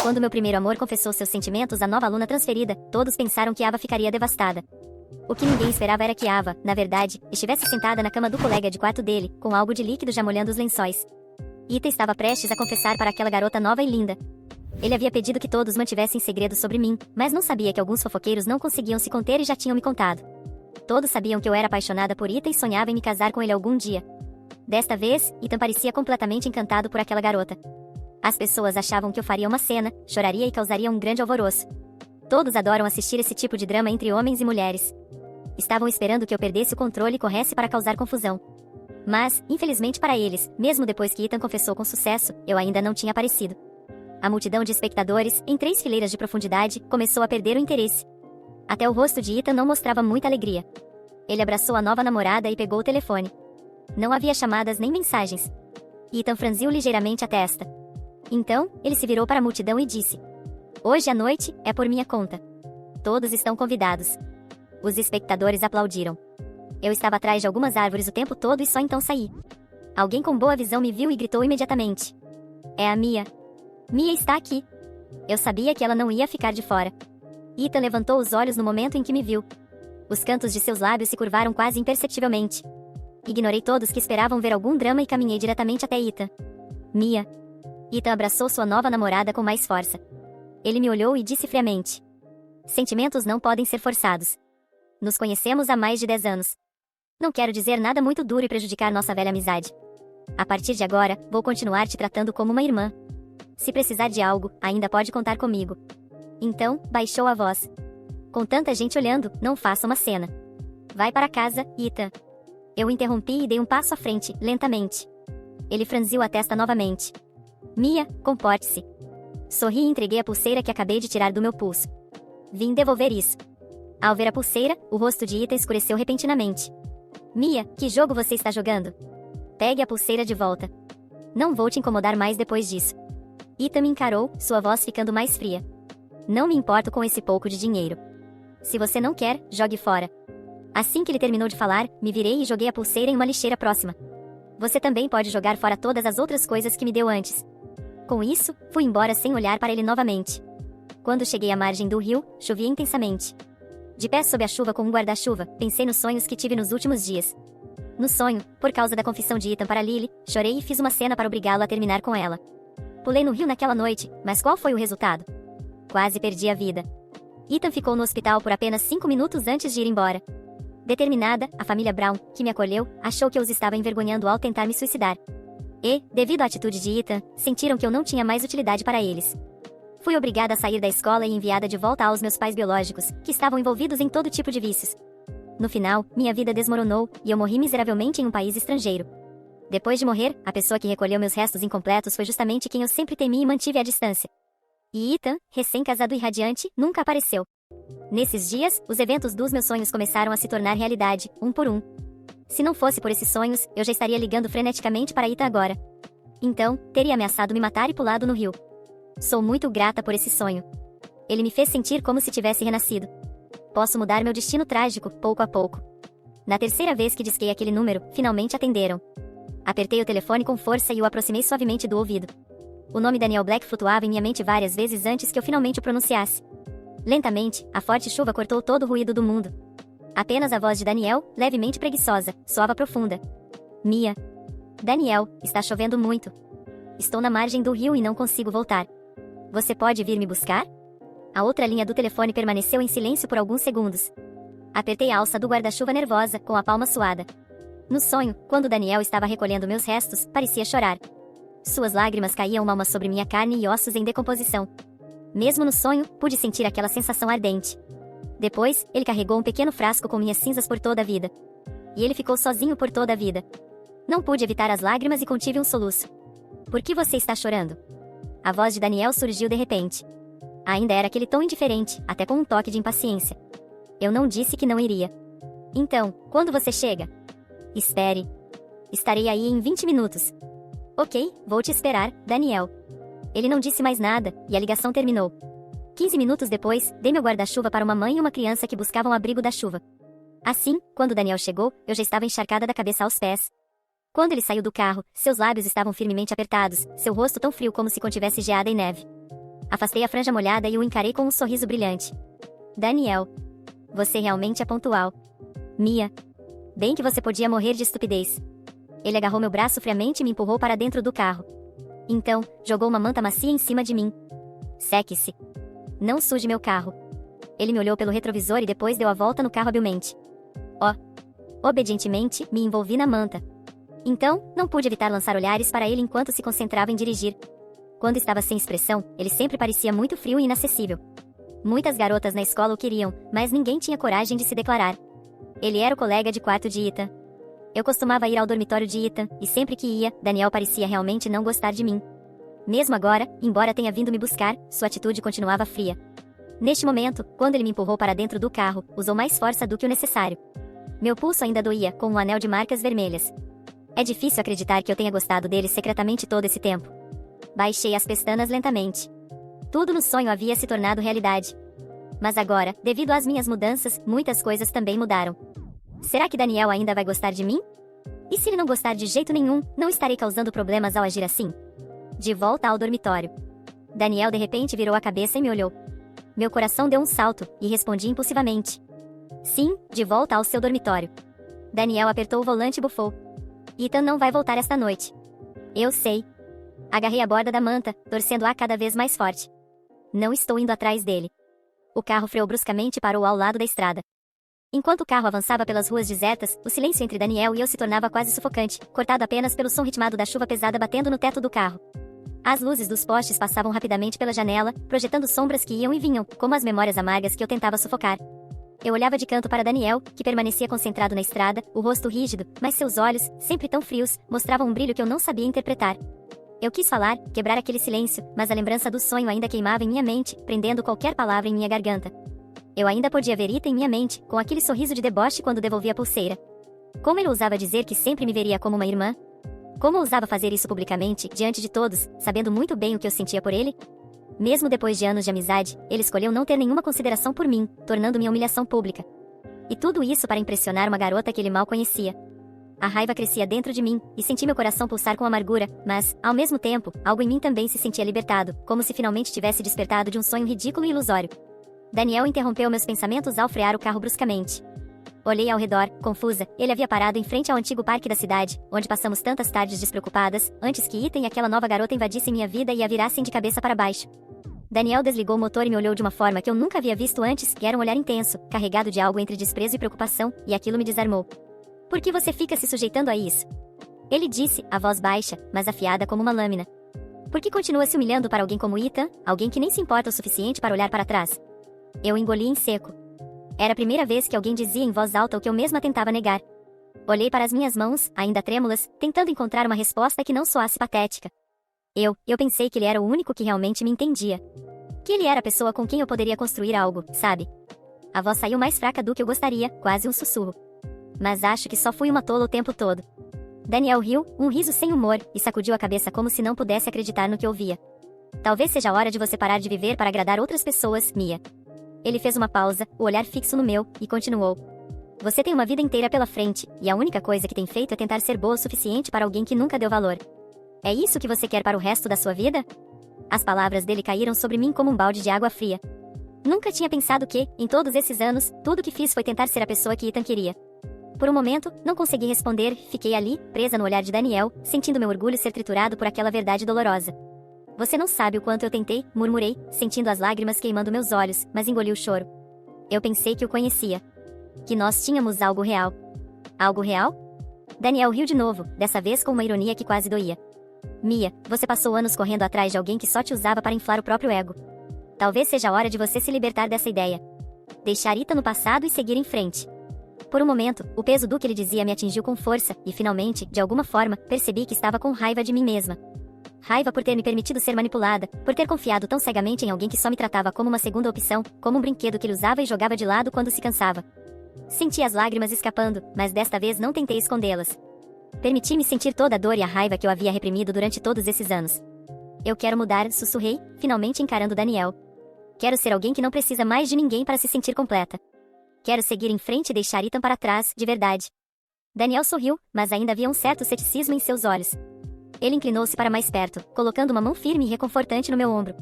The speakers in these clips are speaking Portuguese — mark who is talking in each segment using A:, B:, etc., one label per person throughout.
A: Quando meu primeiro amor confessou seus sentimentos à nova aluna transferida, todos pensaram que Ava ficaria devastada. O que ninguém esperava era que Ava, na verdade, estivesse sentada na cama do colega de quarto dele, com algo de líquido já molhando os lençóis. Ita estava prestes a confessar para aquela garota nova e linda. Ele havia pedido que todos mantivessem segredo sobre mim, mas não sabia que alguns fofoqueiros não conseguiam se conter e já tinham me contado. Todos sabiam que eu era apaixonada por Ita e sonhava em me casar com ele algum dia. Desta vez, Ethan parecia completamente encantado por aquela garota. As pessoas achavam que eu faria uma cena, choraria e causaria um grande alvoroço. Todos adoram assistir esse tipo de drama entre homens e mulheres. Estavam esperando que eu perdesse o controle e corresse para causar confusão. Mas, infelizmente para eles, mesmo depois que Ethan confessou com sucesso, eu ainda não tinha aparecido. A multidão de espectadores, em 3 fileiras de profundidade, começou a perder o interesse. Até o rosto de Ethan não mostrava muita alegria. Ele abraçou a nova namorada e pegou o telefone. Não havia chamadas nem mensagens. Ethan franziu ligeiramente a testa. Então, ele se virou para a multidão e disse: "Hoje à noite, é por minha conta. Todos estão convidados." Os espectadores aplaudiram. Eu estava atrás de algumas árvores o tempo todo e só então saí. Alguém com boa visão me viu e gritou imediatamente: "É a Mia. Mia está aqui." Eu sabia que ela não ia ficar de fora. Ethan levantou os olhos no momento em que me viu. Os cantos de seus lábios se curvaram quase imperceptivelmente. Ignorei todos que esperavam ver algum drama e caminhei diretamente até Ethan. "Mia." Ethan abraçou sua nova namorada com mais força. Ele me olhou e disse friamente: "Sentimentos não podem ser forçados. Nos conhecemos há mais de 10 anos. Não quero dizer nada muito duro e prejudicar nossa velha amizade. A partir de agora, vou continuar te tratando como uma irmã. Se precisar de algo, ainda pode contar comigo." Então, baixou a voz: "Com tanta gente olhando, não faça uma cena. Vai para casa, Ethan." Eu o interrompi e dei um passo à frente, lentamente. Ele franziu a testa novamente. "Mia, comporte-se." Sorri e entreguei a pulseira que acabei de tirar do meu pulso. "Vim devolver isso." Ao ver a pulseira, o rosto de Ethan escureceu repentinamente. "Mia, que jogo você está jogando? Pegue a pulseira de volta. Não vou te incomodar mais depois disso." Ethan me encarou, sua voz ficando mais fria. "Não me importo com esse pouco de dinheiro. Se você não quer, jogue fora." Assim que ele terminou de falar, me virei e joguei a pulseira em uma lixeira próxima. "Você também pode jogar fora todas as outras coisas que me deu antes." Com isso, fui embora sem olhar para ele novamente. Quando cheguei à margem do rio, chovia intensamente. De pé sob a chuva com um guarda-chuva, pensei nos sonhos que tive nos últimos dias. No sonho, por causa da confissão de Ethan para Lily, chorei e fiz uma cena para obrigá-lo a terminar com ela. Pulei no rio naquela noite, mas qual foi o resultado? Quase perdi a vida. Ethan ficou no hospital por apenas 5 minutos antes de ir embora. Determinada, a família Brown, que me acolheu, achou que eu os estava envergonhando ao tentar me suicidar. E, devido à atitude de Ethan, sentiram que eu não tinha mais utilidade para eles. Fui obrigada a sair da escola e enviada de volta aos meus pais biológicos, que estavam envolvidos em todo tipo de vícios. No final, minha vida desmoronou, e eu morri miseravelmente em um país estrangeiro. Depois de morrer, a pessoa que recolheu meus restos incompletos foi justamente quem eu sempre temi e mantive à distância. E Ethan, recém-casado e radiante, nunca apareceu. Nesses dias, os eventos dos meus sonhos começaram a se tornar realidade, um por um. Se não fosse por esses sonhos, eu já estaria ligando freneticamente para Ethan agora. Então, teria ameaçado me matar e pulado no rio. Sou muito grata por esse sonho. Ele me fez sentir como se tivesse renascido. Posso mudar meu destino trágico, pouco a pouco. Na terceira vez que disquei aquele número, finalmente atenderam. Apertei o telefone com força e o aproximei suavemente do ouvido. O nome Daniel Black flutuava em minha mente várias vezes antes que eu finalmente o pronunciasse. Lentamente, a forte chuva cortou todo o ruído do mundo. Apenas a voz de Daniel, levemente preguiçosa, soava profunda. "Mia. Daniel, está chovendo muito. Estou na margem do rio e não consigo voltar. Você pode vir me buscar?" A outra linha do telefone permaneceu em silêncio por alguns segundos. Apertei a alça do guarda-chuva nervosa, com a palma suada. No sonho, quando Daniel estava recolhendo meus restos, parecia chorar. Suas lágrimas caíam uma a uma sobre minha carne e ossos em decomposição. Mesmo no sonho, pude sentir aquela sensação ardente. Depois, ele carregou um pequeno frasco com minhas cinzas por toda a vida. E ele ficou sozinho por toda a vida. Não pude evitar as lágrimas e contive um soluço. "Por que você está chorando?" A voz de Daniel surgiu de repente. Ainda era aquele tom indiferente, até com um toque de impaciência. Eu não disse que não iria. "Então, quando você chega?" "Espere. Estarei aí em 20 minutos." "Ok, vou te esperar, Daniel." Ele não disse mais nada, e a ligação terminou. 15 minutos depois, dei meu guarda-chuva para uma mãe e uma criança que buscavam abrigo da chuva. Assim, quando Daniel chegou, eu já estava encharcada da cabeça aos pés. Quando ele saiu do carro, seus lábios estavam firmemente apertados, seu rosto tão frio como se contivesse geada e neve. Afastei a franja molhada e o encarei com um sorriso brilhante. Daniel. Você realmente é pontual. Mia. Bem que você podia morrer de estupidez. Ele agarrou meu braço friamente e me empurrou para dentro do carro. Então, jogou uma manta macia em cima de mim. Seque-se. Não suje meu carro. Ele me olhou pelo retrovisor e depois deu a volta no carro habilmente. Obedientemente, me envolvi na manta. Então, não pude evitar lançar olhares para ele enquanto se concentrava em dirigir. Quando estava sem expressão, ele sempre parecia muito frio e inacessível. Muitas garotas na escola o queriam, mas ninguém tinha coragem de se declarar. Ele era o colega de quarto de Ethan. Eu costumava ir ao dormitório de Ethan, e sempre que ia, Daniel parecia realmente não gostar de mim. Mesmo agora, embora tenha vindo me buscar, sua atitude continuava fria. Neste momento, quando ele me empurrou para dentro do carro, usou mais força do que o necessário. Meu pulso ainda doía, com um anel de marcas vermelhas. É difícil acreditar que eu tenha gostado dele secretamente todo esse tempo. Baixei as pestanas lentamente. Tudo no sonho havia se tornado realidade. Mas agora, devido às minhas mudanças, muitas coisas também mudaram. Será que Daniel ainda vai gostar de mim? E se ele não gostar de jeito nenhum, não estarei causando problemas ao agir assim? De volta ao dormitório. Daniel de repente virou a cabeça e me olhou. Meu coração deu um salto, e respondi impulsivamente. Sim, de volta ao seu dormitório. Daniel apertou o volante e bufou. Ethan não vai voltar esta noite. Eu sei. Agarrei a borda da manta, torcendo-a cada vez mais forte. Não estou indo atrás dele. O carro freou bruscamente e parou ao lado da estrada. Enquanto o carro avançava pelas ruas desertas, o silêncio entre Daniel e eu se tornava quase sufocante, cortado apenas pelo som ritmado da chuva pesada batendo no teto do carro. As luzes dos postes passavam rapidamente pela janela, projetando sombras que iam e vinham, como as memórias amargas que eu tentava sufocar. Eu olhava de canto para Daniel, que permanecia concentrado na estrada, o rosto rígido, mas seus olhos, sempre tão frios, mostravam um brilho que eu não sabia interpretar. Eu quis falar, quebrar aquele silêncio, mas a lembrança do sonho ainda queimava em minha mente, prendendo qualquer palavra em minha garganta. Eu ainda podia ver Ethan em minha mente, com aquele sorriso de deboche quando devolvia a pulseira. Como ele ousava dizer que sempre me veria como uma irmã? Como ousava fazer isso publicamente, diante de todos, sabendo muito bem o que eu sentia por ele? Mesmo depois de anos de amizade, ele escolheu não ter nenhuma consideração por mim, tornando minha humilhação pública. E tudo isso para impressionar uma garota que ele mal conhecia. A raiva crescia dentro de mim, e senti meu coração pulsar com amargura, mas, ao mesmo tempo, algo em mim também se sentia libertado, como se finalmente tivesse despertado de um sonho ridículo e ilusório. Daniel interrompeu meus pensamentos ao frear o carro bruscamente. Olhei ao redor, confusa. Ele havia parado em frente ao antigo parque da cidade, onde passamos tantas tardes despreocupadas, antes que Ethan e aquela nova garota invadissem minha vida e a virassem de cabeça para baixo. Daniel desligou o motor e me olhou de uma forma que eu nunca havia visto antes, que era um olhar intenso, carregado de algo entre desprezo e preocupação, e aquilo me desarmou. Por que você fica se sujeitando a isso? Ele disse, a voz baixa, mas afiada como uma lâmina. Por que continua se humilhando para alguém como Ethan, alguém que nem se importa o suficiente para olhar para trás? Eu engoli em seco. Era a primeira vez que alguém dizia em voz alta o que eu mesma tentava negar. Olhei para as minhas mãos, ainda trêmulas, tentando encontrar uma resposta que não soasse patética. Eu pensei que ele era o único que realmente me entendia. Que ele era a pessoa com quem eu poderia construir algo, sabe? A voz saiu mais fraca do que eu gostaria, quase um sussurro. Mas acho que só fui uma tola o tempo todo. Daniel riu, um riso sem humor, e sacudiu a cabeça como se não pudesse acreditar no que ouvia. Talvez seja a hora de você parar de viver para agradar outras pessoas, Mia. Ele fez uma pausa, o olhar fixo no meu, e continuou. Você tem uma vida inteira pela frente, e a única coisa que tem feito é tentar ser boa o suficiente para alguém que nunca deu valor. É isso que você quer para o resto da sua vida? As palavras dele caíram sobre mim como um balde de água fria. Nunca tinha pensado que, em todos esses anos, tudo que fiz foi tentar ser a pessoa que Ethan queria. Por um momento, não consegui responder, fiquei ali, presa no olhar de Daniel, sentindo meu orgulho ser triturado por aquela verdade dolorosa. Você não sabe o quanto eu tentei, murmurei, sentindo as lágrimas queimando meus olhos, mas engoli o choro. Eu pensei que o conhecia. Que nós tínhamos algo real. Algo real? Daniel riu de novo, dessa vez com uma ironia que quase doía. Mia, você passou anos correndo atrás de alguém que só te usava para inflar o próprio ego. Talvez seja a hora de você se libertar dessa ideia. Deixar Ethan no passado e seguir em frente. Por um momento, o peso do que ele dizia me atingiu com força, e finalmente, de alguma forma, percebi que estava com raiva de mim mesma. Raiva por ter me permitido ser manipulada, por ter confiado tão cegamente em alguém que só me tratava como uma segunda opção, como um brinquedo que ele usava e jogava de lado quando se cansava. Senti as lágrimas escapando, mas desta vez não tentei escondê-las. Permiti-me sentir toda a dor e a raiva que eu havia reprimido durante todos esses anos. Eu quero mudar, sussurrei, finalmente encarando Daniel. Quero ser alguém que não precisa mais de ninguém para se sentir completa. Quero seguir em frente e deixar Ethan para trás, de verdade. Daniel sorriu, mas ainda havia um certo ceticismo em seus olhos. Ele inclinou-se para mais perto, colocando uma mão firme e reconfortante no meu ombro.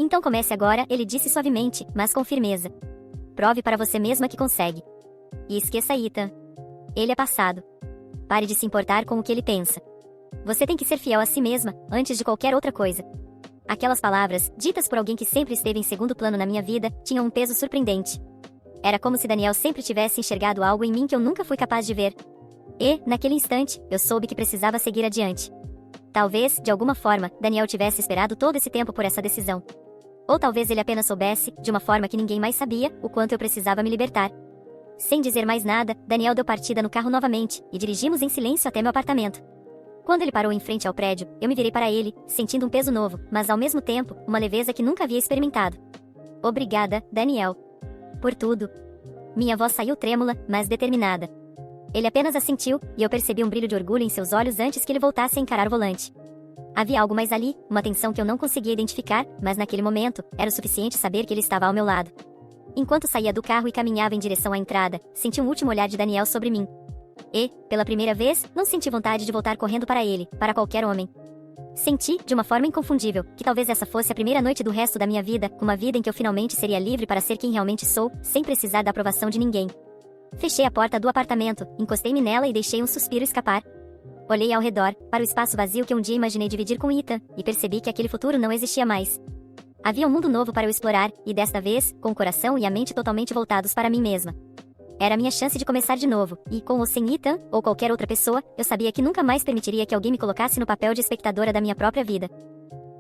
A: Então comece agora, ele disse suavemente, mas com firmeza. Prove para você mesma que consegue. E esqueça Ethan. Ele é passado. Pare de se importar com o que ele pensa. Você tem que ser fiel a si mesma, antes de qualquer outra coisa. Aquelas palavras, ditas por alguém que sempre esteve em segundo plano na minha vida, tinham um peso surpreendente. Era como se Daniel sempre tivesse enxergado algo em mim que eu nunca fui capaz de ver. E, naquele instante, eu soube que precisava seguir adiante. Talvez, de alguma forma, Daniel tivesse esperado todo esse tempo por essa decisão. Ou talvez ele apenas soubesse, de uma forma que ninguém mais sabia, o quanto eu precisava me libertar. Sem dizer mais nada, Daniel deu partida no carro novamente, e dirigimos em silêncio até meu apartamento. Quando ele parou em frente ao prédio, eu me virei para ele, sentindo um peso novo, mas ao mesmo tempo, uma leveza que nunca havia experimentado. Obrigada, Daniel. Por tudo. Minha voz saiu trêmula, mas determinada. Ele apenas assentiu, e eu percebi um brilho de orgulho em seus olhos antes que ele voltasse a encarar o volante. Havia algo mais ali, uma tensão que eu não conseguia identificar, mas naquele momento, era o suficiente saber que ele estava ao meu lado. Enquanto saía do carro e caminhava em direção à entrada, senti um último olhar de Daniel sobre mim. E, pela primeira vez, não senti vontade de voltar correndo para ele, para qualquer homem. Senti, de uma forma inconfundível, que talvez essa fosse a primeira noite do resto da minha vida, uma vida em que eu finalmente seria livre para ser quem realmente sou, sem precisar da aprovação de ninguém. Fechei a porta do apartamento, encostei-me nela e deixei um suspiro escapar. Olhei ao redor, para o espaço vazio que um dia imaginei dividir com Ethan, e percebi que aquele futuro não existia mais. Havia um mundo novo para eu explorar, e desta vez, com o coração e a mente totalmente voltados para mim mesma. Era a minha chance de começar de novo, e, com ou sem Ethan, ou qualquer outra pessoa, eu sabia que nunca mais permitiria que alguém me colocasse no papel de espectadora da minha própria vida.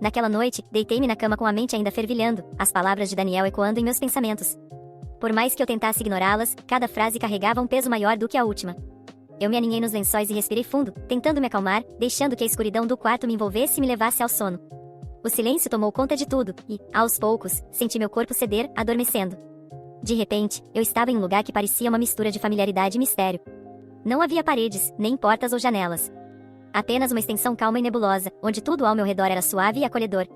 A: Naquela noite, deitei-me na cama com a mente ainda fervilhando, as palavras de Daniel ecoando em meus pensamentos. Por mais que eu tentasse ignorá-las, cada frase carregava um peso maior do que a última. Eu me aninhei nos lençóis e respirei fundo, tentando me acalmar, deixando que a escuridão do quarto me envolvesse e me levasse ao sono. O silêncio tomou conta de tudo, e, aos poucos, senti meu corpo ceder, adormecendo. De repente, eu estava em um lugar que parecia uma mistura de familiaridade e mistério. Não havia paredes, nem portas ou janelas. Apenas uma extensão calma e nebulosa, onde tudo ao meu redor era suave e acolhedor.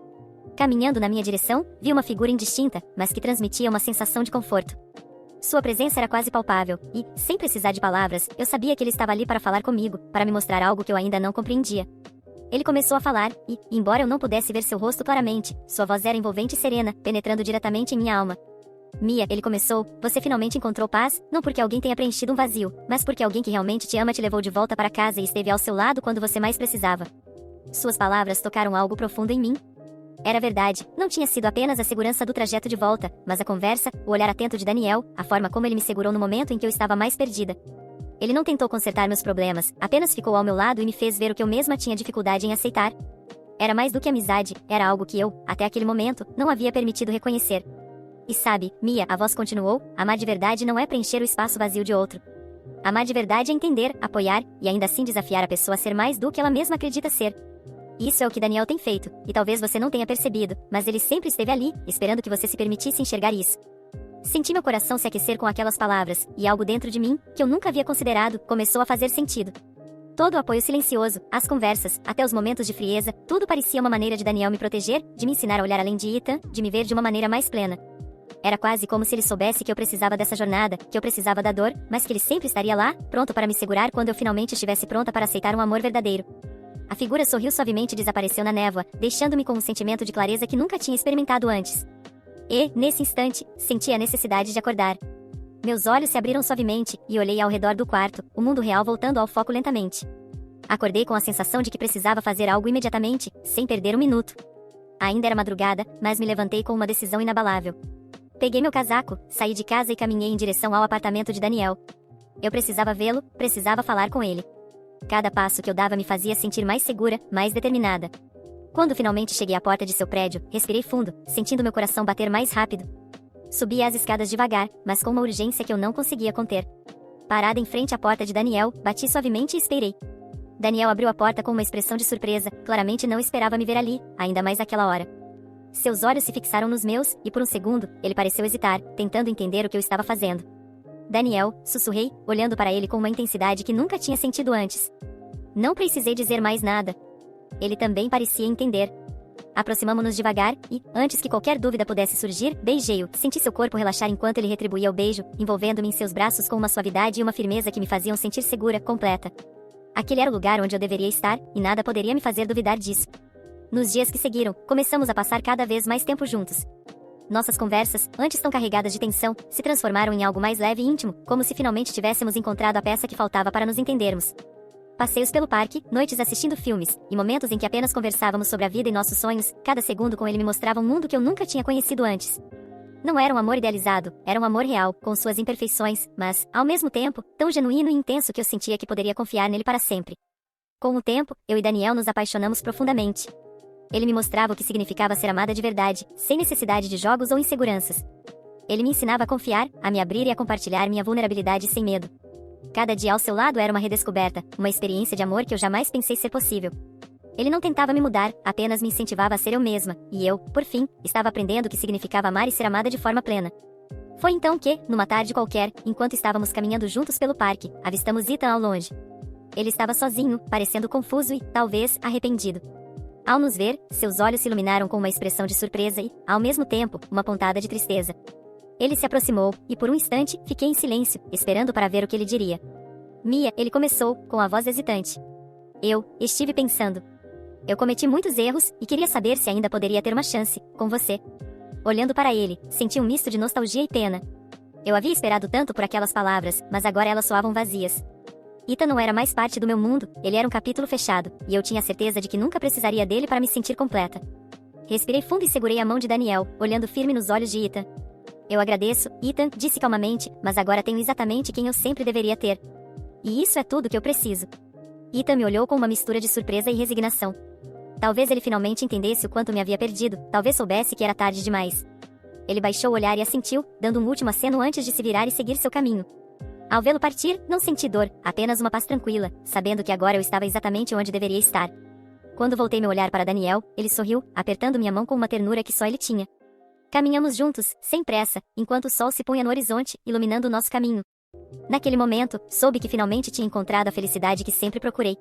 A: Caminhando na minha direção, vi uma figura indistinta, mas que transmitia uma sensação de conforto. Sua presença era quase palpável, e, sem precisar de palavras, eu sabia que ele estava ali para falar comigo, para me mostrar algo que eu ainda não compreendia. Ele começou a falar, e, embora eu não pudesse ver seu rosto claramente, sua voz era envolvente e serena, penetrando diretamente em minha alma. Mia, ele começou, você finalmente encontrou paz, não porque alguém tenha preenchido um vazio, mas porque alguém que realmente te ama te levou de volta para casa e esteve ao seu lado quando você mais precisava. Suas palavras tocaram algo profundo em mim. Era verdade, não tinha sido apenas a segurança do trajeto de volta, mas a conversa, o olhar atento de Daniel, a forma como ele me segurou no momento em que eu estava mais perdida. Ele não tentou consertar meus problemas, apenas ficou ao meu lado e me fez ver o que eu mesma tinha dificuldade em aceitar. Era mais do que amizade, era algo que eu, até aquele momento, não havia permitido reconhecer. E sabe, Mia, a voz continuou, amar de verdade não é preencher o espaço vazio de outro. Amar de verdade é entender, apoiar, e ainda assim desafiar a pessoa a ser mais do que ela mesma acredita ser. Isso é o que Daniel tem feito, e talvez você não tenha percebido, mas ele sempre esteve ali, esperando que você se permitisse enxergar isso. Senti meu coração se aquecer com aquelas palavras, e algo dentro de mim, que eu nunca havia considerado, começou a fazer sentido. Todo o apoio silencioso, as conversas, até os momentos de frieza, tudo parecia uma maneira de Daniel me proteger, de me ensinar a olhar além de Ethan, de me ver de uma maneira mais plena. Era quase como se ele soubesse que eu precisava dessa jornada, que eu precisava da dor, mas que ele sempre estaria lá, pronto para me segurar quando eu finalmente estivesse pronta para aceitar um amor verdadeiro. A figura sorriu suavemente e desapareceu na névoa, deixando-me com um sentimento de clareza que nunca tinha experimentado antes. E, nesse instante, senti a necessidade de acordar. Meus olhos se abriram suavemente, e olhei ao redor do quarto, o mundo real voltando ao foco lentamente. Acordei com a sensação de que precisava fazer algo imediatamente, sem perder um minuto. Ainda era madrugada, mas me levantei com uma decisão inabalável. Peguei meu casaco, saí de casa e caminhei em direção ao apartamento de Daniel. Eu precisava vê-lo, precisava falar com ele. Cada passo que eu dava me fazia sentir mais segura, mais determinada. Quando finalmente cheguei à porta de seu prédio, respirei fundo, sentindo meu coração bater mais rápido. Subi as escadas devagar, mas com uma urgência que eu não conseguia conter. Parada em frente à porta de Daniel, bati suavemente e esperei. Daniel abriu a porta com uma expressão de surpresa, claramente não esperava me ver ali, ainda mais naquela hora. Seus olhos se fixaram nos meus, e por um segundo, ele pareceu hesitar, tentando entender o que eu estava fazendo. Daniel, sussurrei, olhando para ele com uma intensidade que nunca tinha sentido antes. Não precisei dizer mais nada. Ele também parecia entender. Aproximamo-nos devagar, e, antes que qualquer dúvida pudesse surgir, beijei-o, senti seu corpo relaxar enquanto ele retribuía o beijo, envolvendo-me em seus braços com uma suavidade e uma firmeza que me faziam sentir segura, completa. Aquele era o lugar onde eu deveria estar, e nada poderia me fazer duvidar disso. Nos dias que seguiram, começamos a passar cada vez mais tempo juntos. Nossas conversas, antes tão carregadas de tensão, se transformaram em algo mais leve e íntimo, como se finalmente tivéssemos encontrado a peça que faltava para nos entendermos. Passeios pelo parque, noites assistindo filmes, e momentos em que apenas conversávamos sobre a vida e nossos sonhos, cada segundo com ele me mostrava um mundo que eu nunca tinha conhecido antes. Não era um amor idealizado, era um amor real, com suas imperfeições, mas, ao mesmo tempo, tão genuíno e intenso que eu sentia que poderia confiar nele para sempre. Com o tempo, eu e Daniel nos apaixonamos profundamente. Ele me mostrava o que significava ser amada de verdade, sem necessidade de jogos ou inseguranças. Ele me ensinava a confiar, a me abrir e a compartilhar minha vulnerabilidade sem medo. Cada dia ao seu lado era uma redescoberta, uma experiência de amor que eu jamais pensei ser possível. Ele não tentava me mudar, apenas me incentivava a ser eu mesma, e eu, por fim, estava aprendendo o que significava amar e ser amada de forma plena. Foi então que, numa tarde qualquer, enquanto estávamos caminhando juntos pelo parque, avistamos Ethan ao longe. Ele estava sozinho, parecendo confuso e, talvez, arrependido. Ao nos ver, seus olhos se iluminaram com uma expressão de surpresa e, ao mesmo tempo, uma pontada de tristeza. Ele se aproximou, e por um instante, fiquei em silêncio, esperando para ver o que ele diria. Mia, ele começou, com a voz hesitante. Eu estive pensando. Eu cometi muitos erros, e queria saber se ainda poderia ter uma chance, com você. Olhando para ele, senti um misto de nostalgia e pena. Eu havia esperado tanto por aquelas palavras, mas agora elas soavam vazias. Ethan não era mais parte do meu mundo, ele era um capítulo fechado, e eu tinha certeza de que nunca precisaria dele para me sentir completa. Respirei fundo e segurei a mão de Daniel, olhando firme nos olhos de Ethan. Eu agradeço, Ethan, disse calmamente, mas agora tenho exatamente quem eu sempre deveria ter. E isso é tudo que eu preciso. Ethan me olhou com uma mistura de surpresa e resignação. Talvez ele finalmente entendesse o quanto me havia perdido, talvez soubesse que era tarde demais. Ele baixou o olhar e assentiu, dando um último aceno antes de se virar e seguir seu caminho. Ao vê-lo partir, não senti dor, apenas uma paz tranquila, sabendo que agora eu estava exatamente onde deveria estar. Quando voltei meu olhar para Daniel, ele sorriu, apertando minha mão com uma ternura que só ele tinha. Caminhamos juntos, sem pressa, enquanto o sol se punha no horizonte, iluminando o nosso caminho. Naquele momento, soube que finalmente tinha encontrado a felicidade que sempre procurei.